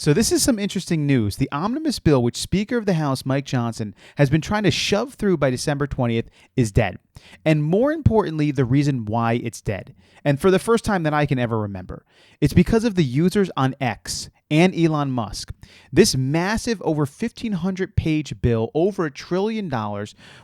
So this is some interesting news. The omnibus bill, which Speaker of the House Mike Johnson has been trying to shove through by December 20th, is dead. And more importantly, the reason why it's dead, and for the first time that I can ever remember, it's because of the users on X and Elon Musk. This massive, over 1,500-page bill, over $1 trillion,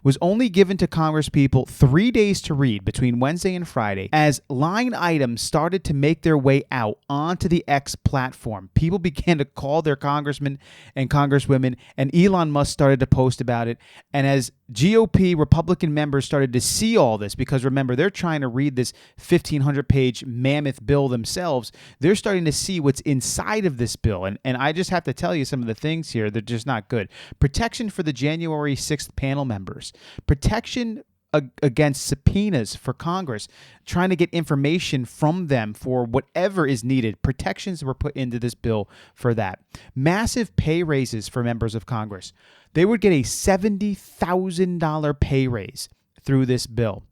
was only given to Congress people 3 days to read between Wednesday and Friday. As line items started to make their way out onto the X platform, people began to call their congressmen and congresswomen, and Elon Musk started to post about it. And as GOP Republican members started to see all this, because remember, they're trying to read this 1,500-page mammoth bill themselves, they're starting to see what's inside of this bill. And I just have to tell you some of the things here, they're just not good. Protection for the January 6th panel members. Protection against subpoenas for Congress, trying to get information from them for whatever is needed. Protections were put into this bill for that. Massive pay raises for members of Congress. They would get a $70,000 pay raise through this bill.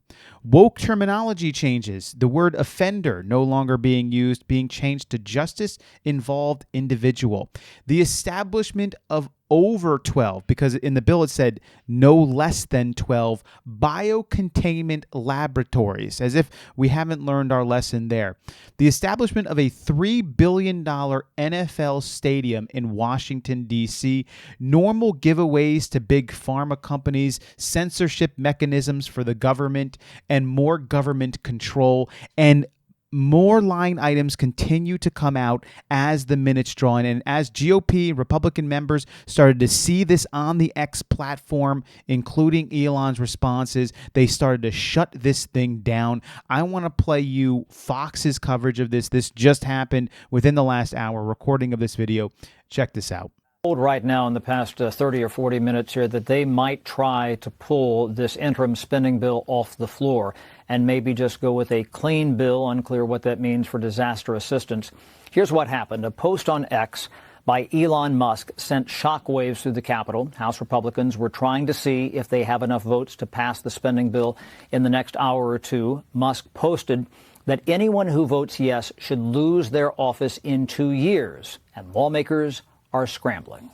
Woke terminology changes. The word offender no longer being used, being changed to justice-involved individual. The establishment of over 12, because in the bill it said no less than 12 biocontainment laboratories, as if we haven't learned our lesson there. The establishment of a $3 billion NFL stadium in Washington, D.C., normal giveaways to big pharma companies, censorship mechanisms for the government, and more government control, and more line items continue to come out as the minutes draw in. And as GOP Republican members started to see this on the X platform, including Elon's responses, they started to shut this thing down. I want to play you Fox's coverage of this. This just happened within the last hour, recording of this video. Check this out. Right now in the past 30 or 40 minutes here that they might try to pull this interim spending bill off the floor and maybe just go with a clean bill. Unclear what that means for disaster assistance. Here's what happened. A post on X by Elon Musk sent shockwaves through the Capitol. House Republicans were trying to see if they have enough votes to pass the spending bill in the next hour or two. Musk posted that anyone who votes yes should lose their office in 2 years, and lawmakers are scrambling.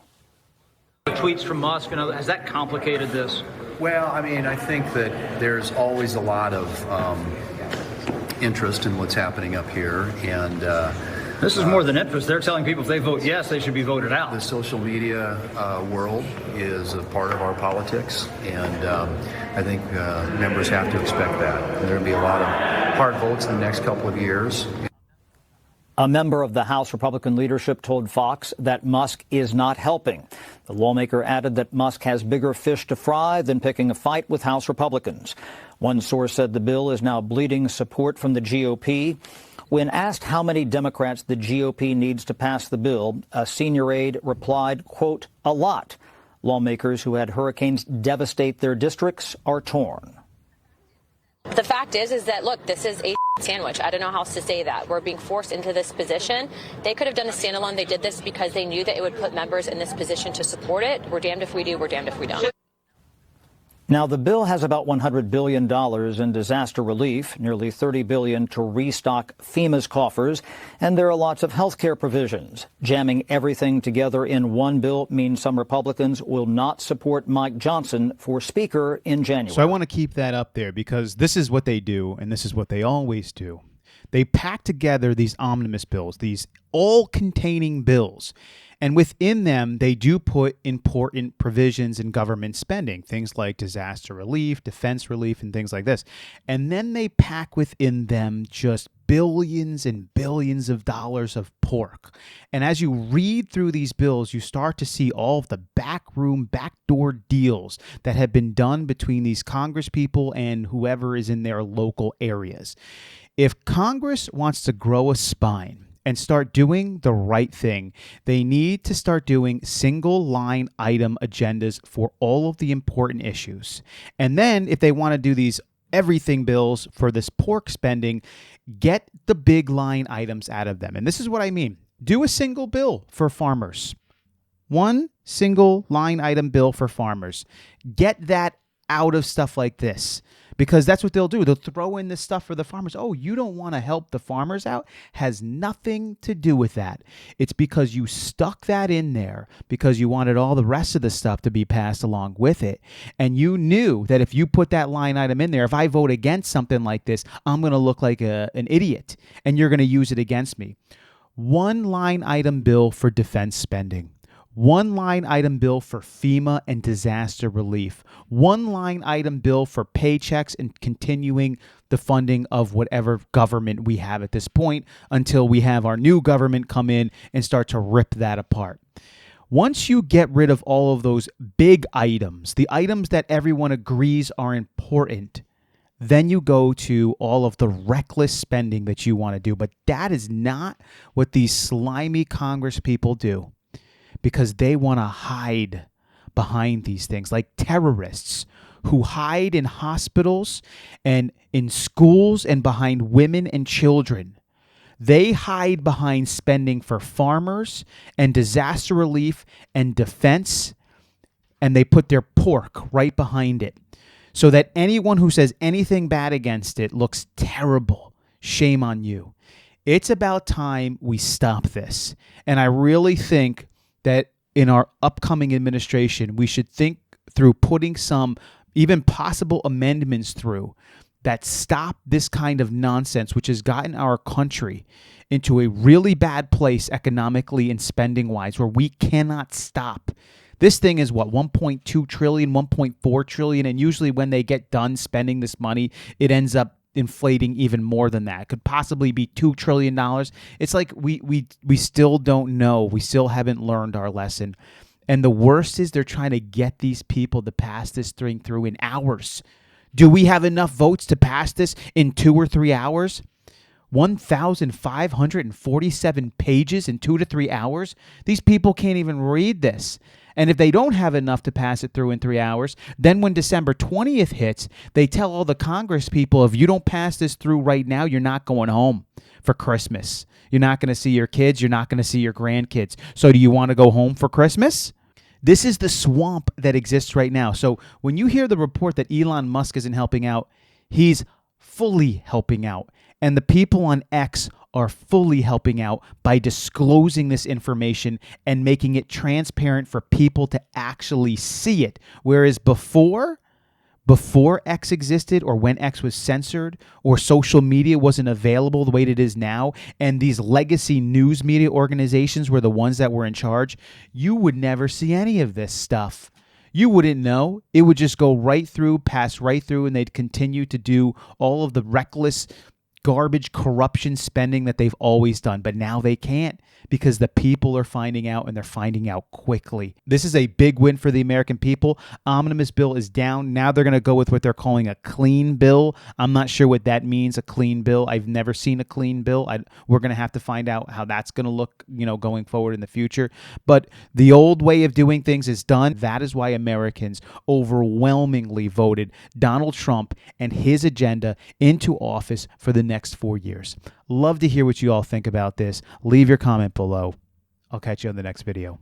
Tweets from Musk, has that complicated this? Well, I mean, I think that there's always a lot of interest in what's happening up here, and this is more than interest. They're telling people if they vote yes, they should be voted out. The social media world is a part of our politics, and I think members have to expect that. There will be a lot of hard votes in the next couple of years. A member of the House Republican leadership told Fox that Musk is not helping. The lawmaker added that Musk has bigger fish to fry than picking a fight with House Republicans. One source said the bill is now bleeding support from the GOP. When asked how many Democrats the GOP needs to pass the bill, a senior aide replied, quote, a lot. Lawmakers who had hurricanes devastate their districts are torn. The fact is that, look, this is a sandwich. I don't know how else to say that. We're being forced into this position. They could have done a standalone. They did this because they knew that it would put members in this position to support it. We're damned if we do. We're damned if we don't. Now, the bill has about $100 billion in disaster relief, nearly $30 billion to restock FEMA's coffers, and there are lots of health care provisions. Jamming everything together in one bill means some Republicans will not support Mike Johnson for Speaker in January. So I want to keep that up there because this is what they do, and this is what they always do. They pack together these omnibus bills, these all-containing bills. And within them, they do put important provisions in government spending, things like disaster relief, defense relief, and things like this. And then they pack within them just billions and billions of dollars of pork. And as you read through these bills, you start to see all of the backdoor deals that have been done between these Congress people and whoever is in their local areas. If Congress wants to grow a spine and start doing the right thing, they need to start doing single line item agendas for all of the important issues. And then if they want to do these everything bills for this pork spending, get the big line items out of them. And this is what I mean. Do a single bill for farmers. One single line item bill for farmers. Get that out of stuff like this. because that's what they'll do. They'll throw in this stuff for the farmers. Oh, you don't want to help the farmers out? Has nothing to do with that. It's because you stuck that in there because you wanted all the rest of the stuff to be passed along with it. And you knew that if you put that line item in there, if I vote against something like this, I'm going to look like an idiot and you're going to use it against me. One line item bill for defense spending. One line item bill for FEMA and disaster relief. One line item bill for paychecks and continuing the funding of whatever government we have at this point until we have our new government come in and start to rip that apart. Once you get rid of all of those big items, the items that everyone agrees are important, then you go to all of the reckless spending that you want to do. But that is not what these slimy Congress people do, because they want to hide behind these things, like terrorists who hide in hospitals and in schools and behind women and children. They hide behind spending for farmers and disaster relief and defense, and they put their pork right behind it so that anyone who says anything bad against it looks terrible. Shame on you. It's about time we stop this. And I really think that in our upcoming administration, we should think through putting some even possible amendments through that stop this kind of nonsense, which has gotten our country into a really bad place economically and spending wise, where we cannot stop. This thing is what, 1.2 trillion, 1.4 trillion. And usually when they get done spending this money, it ends up inflating even more than that. It could possibly be $2 trillion. It's like we still don't know. We still haven't learned our lesson. And the worst is they're trying to get these people to pass this thing through in hours. Do we have enough votes to pass this in 2 or 3 hours? 1,547 pages in 2 to 3 hours? These people can't even read this. And if they don't have enough to pass it through in 3 hours, then when December 20th hits, they tell all the Congress people, if you don't pass this through right now, you're not going home for Christmas. You're not going to see your kids. You're not going to see your grandkids. So do you want to go home for Christmas? This is the swamp that exists right now. So when you hear the report that Elon Musk isn't helping out, he's fully helping out. And the people on X are fully helping out by disclosing this information and making it transparent for people to actually see it. Whereas before X existed, or when X was censored, or social media wasn't available the way it is now, and these legacy news media organizations were the ones that were in charge, you would never see any of this stuff. You wouldn't know. It would just go right through, pass right through, and they'd continue to do all of the reckless garbage corruption spending that they've always done. But now they can't, because the people are finding out, and they're finding out quickly. This is a big win for the American people. Omnibus bill is down. Now they're going to go with what they're calling a clean bill. I'm not sure what that means, a clean bill. I've never seen a clean bill. We're going to have to find out how that's going to look, going forward in the future. But the old way of doing things is done. That is why Americans overwhelmingly voted Donald Trump and his agenda into office for the next 4 years. Love to hear what you all think about this. Leave your comment below. I'll catch you on the next video.